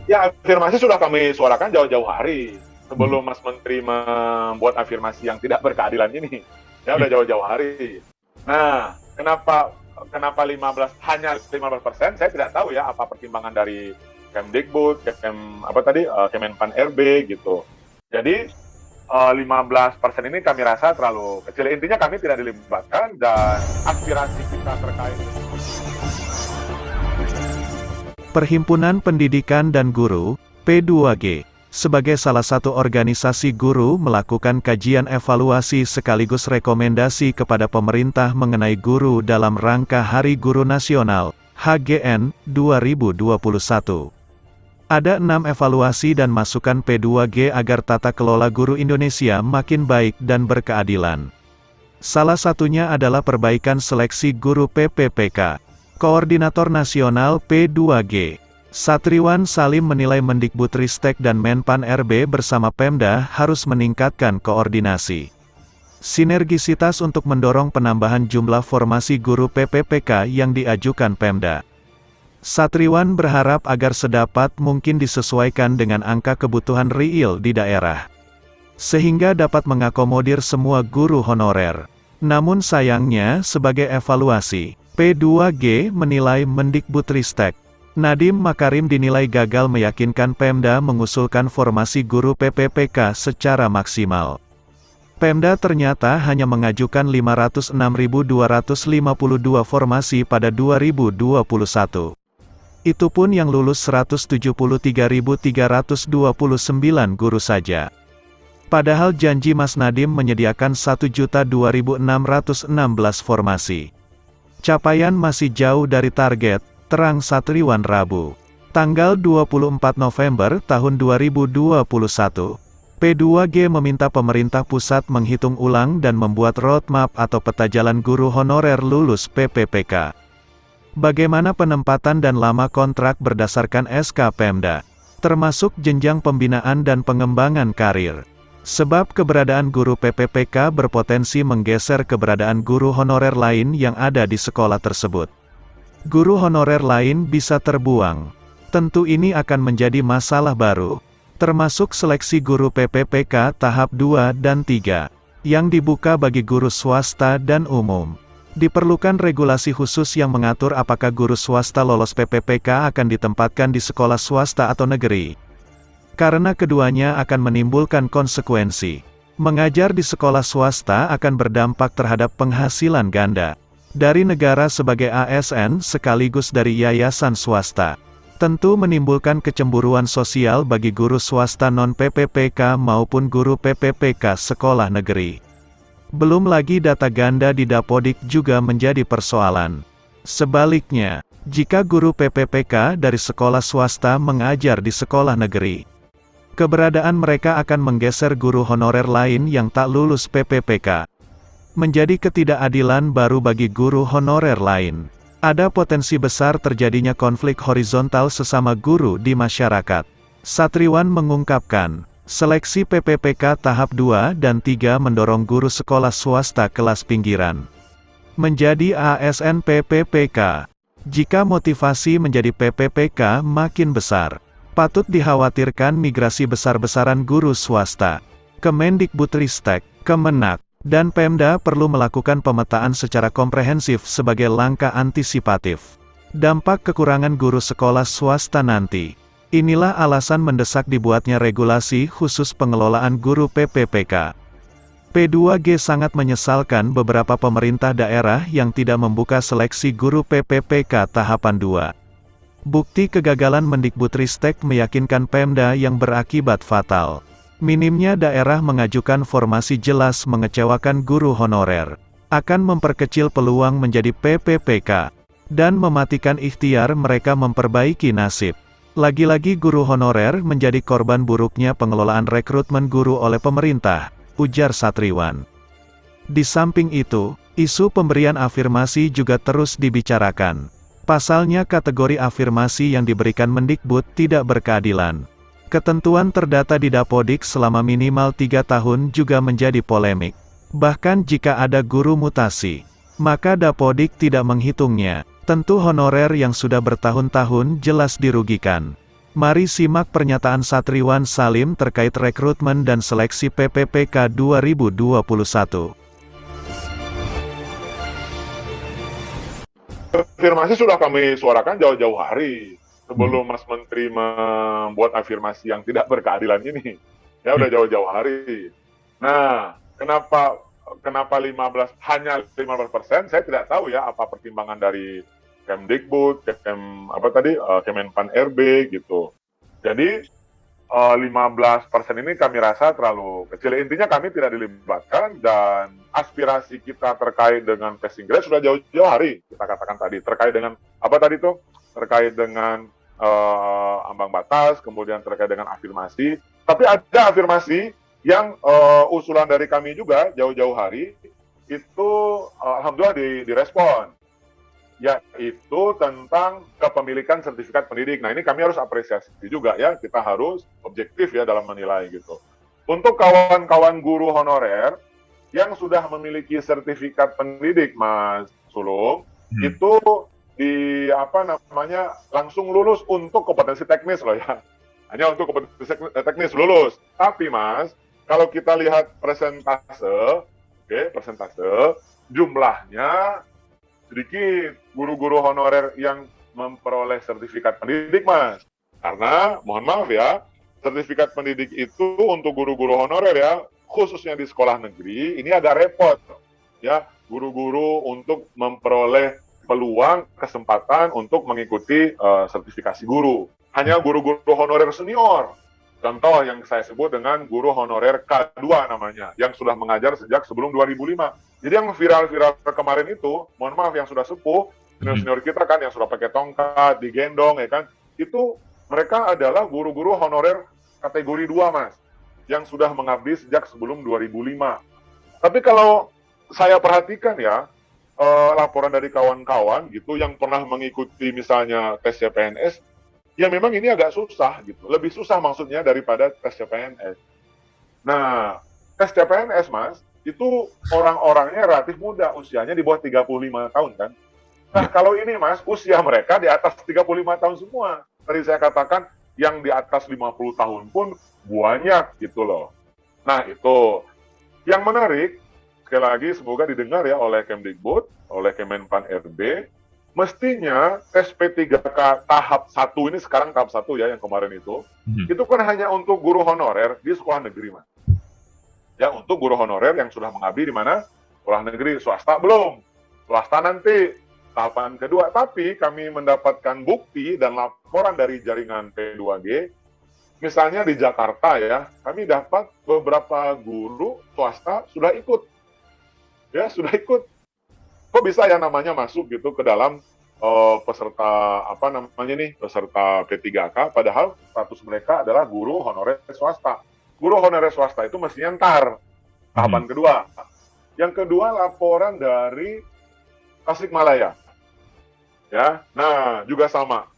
Ya, afirmasi sudah kami suarakan jauh-jauh hari sebelum Mas Menteri membuat afirmasi yang tidak berkeadilan ini. Ya udah jauh-jauh hari. Nah, kenapa 15 hanya 15%? Saya tidak tahu ya apa pertimbangan dari Kemdikbud, Kemenpan RB gitu. Jadi 15% ini kami rasa terlalu kecil. Intinya kami tidak dilibatkan dan aspirasi kita terkait. Perhimpunan Pendidikan dan Guru, P2G, sebagai salah satu organisasi guru melakukan kajian evaluasi sekaligus rekomendasi kepada pemerintah mengenai guru dalam rangka Hari Guru Nasional, HGN, 2021. Ada 6 evaluasi dan masukan P2G agar tata kelola guru Indonesia makin baik dan berkeadilan. Salah satunya adalah perbaikan seleksi guru PPPK. Koordinator Nasional P2G, Satriwan Salim menilai Mendikbudristek dan Menpan RB bersama Pemda harus meningkatkan koordinasi sinergisitas untuk mendorong penambahan jumlah formasi guru PPPK yang diajukan Pemda. Satriwan berharap agar sedapat mungkin disesuaikan dengan angka kebutuhan real di daerah, sehingga dapat mengakomodir semua guru honorer. Namun sayangnya, sebagai evaluasi, P2G menilai Mendikbudristek Nadiem Makarim dinilai gagal meyakinkan Pemda mengusulkan formasi guru PPPK secara maksimal. Pemda ternyata hanya mengajukan 506.252 formasi pada 2021. Itu pun yang lulus 173.329 guru saja. Padahal janji Mas Nadiem menyediakan 1.002.616 formasi. Capaian masih jauh dari target, terang Satriwan Rabu. Tanggal 24 November tahun 2021, P2G meminta pemerintah pusat menghitung ulang dan membuat roadmap atau peta jalan guru honorer lulus PPPK. Bagaimana penempatan dan lama kontrak berdasarkan SK Pemda, termasuk jenjang pembinaan dan pengembangan karir. Sebab keberadaan guru PPPK berpotensi menggeser keberadaan guru honorer lain yang ada di sekolah tersebut. Guru honorer lain bisa terbuang. Tentu ini akan menjadi masalah baru, termasuk seleksi guru PPPK tahap 2 dan 3, yang dibuka bagi guru swasta dan umum. Diperlukan regulasi khusus yang mengatur apakah guru swasta lolos PPPK akan ditempatkan di sekolah swasta atau negeri. Karena keduanya akan menimbulkan konsekuensi. Mengajar di sekolah swasta akan berdampak terhadap penghasilan ganda dari negara sebagai ASN sekaligus dari yayasan swasta. Tentu menimbulkan kecemburuan sosial bagi guru swasta non-PPPK maupun guru PPPK sekolah negeri. Belum lagi data ganda di Dapodik juga menjadi persoalan. Sebaliknya, jika guru PPPK dari sekolah swasta mengajar di sekolah negeri, keberadaan mereka akan menggeser guru honorer lain yang tak lulus PPPK. Menjadi ketidakadilan baru bagi guru honorer lain. Ada potensi besar terjadinya konflik horizontal sesama guru di masyarakat. Satriwan mengungkapkan, seleksi PPPK tahap 2 dan 3 mendorong guru sekolah swasta kelas pinggiran menjadi ASN PPPK. Jika motivasi menjadi PPPK makin besar, patut dikhawatirkan migrasi besar-besaran guru swasta. Kemendikbudristek, Kemenak, dan Pemda perlu melakukan pemetaan secara komprehensif sebagai langkah antisipatif dampak kekurangan guru sekolah swasta nanti. Inilah alasan mendesak dibuatnya regulasi khusus pengelolaan guru PPPK. P2G sangat menyesalkan beberapa pemerintah daerah yang tidak membuka seleksi guru PPPK tahapan 2. Bukti kegagalan Mendikbudristek meyakinkan Pemda yang berakibat fatal. Minimnya daerah mengajukan formasi jelas mengecewakan guru honorer. Akan memperkecil peluang menjadi PPPK. Dan mematikan ikhtiar mereka memperbaiki nasib. Lagi-lagi guru honorer menjadi korban buruknya pengelolaan rekrutmen guru oleh pemerintah, ujar Satriwan. Di samping itu, isu pemberian afirmasi juga terus dibicarakan. Pasalnya kategori afirmasi yang diberikan Mendikbud tidak berkeadilan. Ketentuan terdata di Dapodik selama minimal 3 tahun juga menjadi polemik. Bahkan jika ada guru mutasi, maka Dapodik tidak menghitungnya. Tentu honorer yang sudah bertahun-tahun jelas dirugikan. Mari simak pernyataan Satriwan Salim terkait rekrutmen dan seleksi PPPK 2021. Afirmasi sudah kami suarakan jauh-jauh hari sebelum Mas Menteri membuat afirmasi yang tidak berkeadilan ini. Ya udah jauh-jauh hari. Nah, kenapa hanya 15%? Saya tidak tahu ya apa pertimbangan dari Kemdikbud, Kemenpan RB gitu. Jadi 15% ini kami rasa terlalu kecil. Intinya kami tidak dilibatkan dan aspirasi kita terkait dengan passing grade sudah jauh-jauh hari kita katakan tadi. Terkait dengan apa tadi tuh? Terkait dengan ambang batas, kemudian terkait dengan afirmasi. Tapi ada afirmasi yang usulan dari kami juga jauh-jauh hari itu alhamdulillah direspon, yaitu tentang kepemilikan sertifikat pendidik. Nah, ini kami harus apresiasi juga ya, kita harus objektif ya dalam menilai gitu. Untuk kawan-kawan guru honorer yang sudah memiliki sertifikat pendidik, Mas Sulung, itu langsung lulus untuk kompetensi teknis loh ya. Hanya untuk kompetensi teknis lulus. Tapi Mas, kalau kita lihat persentase jumlahnya sedikit guru-guru honorer yang memperoleh sertifikat pendidik, Mas. Karena, mohon maaf ya, sertifikat pendidik itu untuk guru-guru honorer ya, khususnya di sekolah negeri, ini agak repot. Ya, guru-guru untuk memperoleh peluang, kesempatan untuk mengikuti sertifikasi guru. Hanya guru-guru honorer senior. Contoh yang saya sebut dengan guru honorer K2 namanya, yang sudah mengajar sejak sebelum 2005. Jadi yang viral-viral kemarin itu, mohon maaf yang sudah sepuh, senior-senior kita kan yang sudah pakai tongkat, digendong ya kan, itu mereka adalah guru-guru honorer kategori 2, Mas, yang sudah mengabdi sejak sebelum 2005. Tapi kalau saya perhatikan ya, laporan dari kawan-kawan gitu yang pernah mengikuti misalnya tes CPNS, ya memang ini agak susah gitu. Lebih susah maksudnya daripada tes CPNS. Nah, tes CPNS, Mas, itu orang-orangnya relatif muda, usianya di bawah 35 tahun kan. Nah, kalau ini, Mas, usia mereka di atas 35 tahun semua. Tadi saya katakan yang di atas 50 tahun pun banyak gitu loh. Nah, itu. Yang menarik, sekali lagi semoga didengar ya oleh Kemdikbud, oleh Kemenpan RB, mestinya tes P3K tahap 1 ini sekarang tahap 1 ya yang kemarin itu kan hanya untuk guru honorer di sekolah negeri, Mas. Ya, untuk guru honorer yang sudah mengabdi di mana? Sekolah negeri, swasta belum. Swasta nanti tahapan kedua. Tapi kami mendapatkan bukti dan laporan dari jaringan P2G, misalnya di Jakarta ya, kami dapat beberapa guru swasta sudah ikut. Ya, sudah ikut. Kok bisa ya namanya masuk gitu ke dalam peserta peserta P3K, padahal status mereka adalah guru honorer swasta. Guru honorer swasta itu mestinya ntar tahapan kedua. Yang kedua laporan dari Tasikmalaya. Ya, nah juga sama.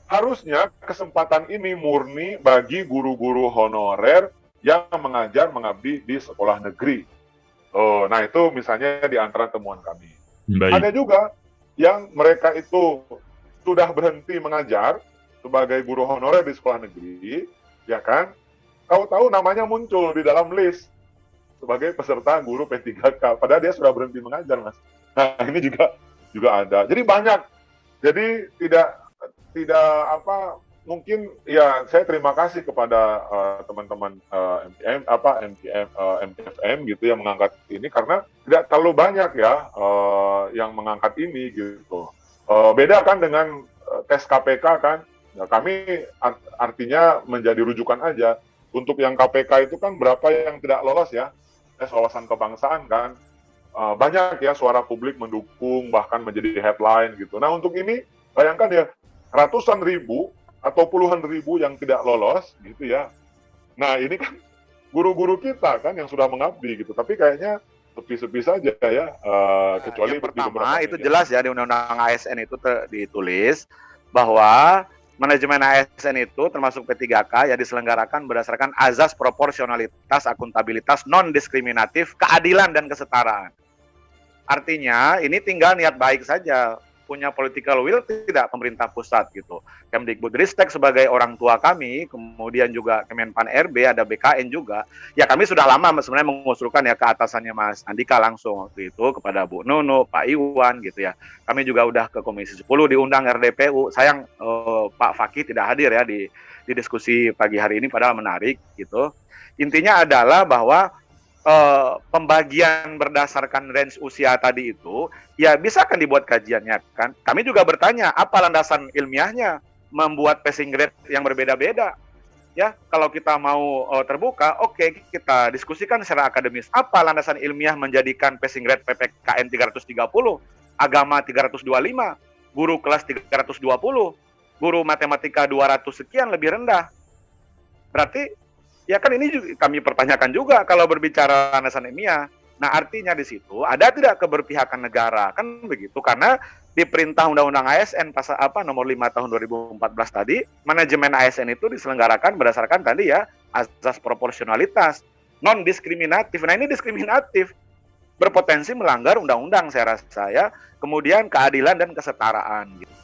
Harusnya kesempatan ini murni bagi guru-guru honorer yang mengajar mengabdi di sekolah negeri. Nah itu misalnya di antara temuan kami. Baik. Ada juga yang mereka itu sudah berhenti mengajar sebagai guru honorer di sekolah negeri, ya kan? Tahu-tahu namanya muncul di dalam list sebagai peserta guru P3K, padahal dia sudah berhenti mengajar, Mas. Nah, ini juga ada. Jadi banyak. Jadi mungkin ya saya terima kasih kepada teman-teman MTFM gitu yang mengangkat ini, karena tidak terlalu banyak ya yang mengangkat ini gitu. Beda kan dengan tes KPK kan, ya, kami artinya menjadi rujukan aja. Untuk yang KPK itu kan berapa yang tidak lolos ya, tes wawasan kebangsaan kan, banyak ya suara publik mendukung, bahkan menjadi headline gitu. Nah untuk ini bayangkan ya, ratusan ribu atau puluhan ribu yang tidak lolos gitu ya. Nah ini kan guru-guru kita kan yang sudah mengabdi gitu, tapi kayaknya sepi-sepi saja ya, kecuali yang pertama itu jelas ya di Undang-Undang ASN itu ditulis bahwa manajemen ASN itu termasuk P3K yang diselenggarakan berdasarkan azas proporsionalitas, akuntabilitas, non-diskriminatif, keadilan dan kesetaraan. Artinya ini tinggal niat baik saja punya political will tidak pemerintah pusat gitu. Kemdikbudristek sebagai orang tua kami, kemudian juga Kemenpan RB, ada BKN juga. Ya kami sudah lama sebenarnya mengusulkan ya ke atasannya Mas Andika langsung waktu itu kepada Bu Nunu, Pak Iwan gitu ya. Kami juga udah ke Komisi 10 diundang RDPU. Sayang Pak Fakih tidak hadir ya di diskusi pagi hari ini, padahal menarik gitu. Intinya adalah bahwa pembagian berdasarkan range usia tadi itu, ya bisa kan dibuat kajiannya kan. Kami juga bertanya, apa landasan ilmiahnya membuat passing grade yang berbeda-beda? Ya, kalau kita mau terbuka, oke, kita diskusikan secara akademis. Apa landasan ilmiah menjadikan passing grade PPKN 330, agama 325, guru kelas 320, guru matematika 200 sekian lebih rendah? Berarti ya kan ini juga kami pertanyakan juga kalau berbicara landasan ilmiah. Nah artinya di situ ada tidak keberpihakan negara kan begitu, karena di perintah Undang-Undang ASN pasal nomor 5 tahun 2014 tadi, manajemen ASN itu diselenggarakan berdasarkan tadi ya azas proporsionalitas, non diskriminatif. Nah ini diskriminatif, berpotensi melanggar undang-undang saya rasa ya, kemudian keadilan dan kesetaraan gitu.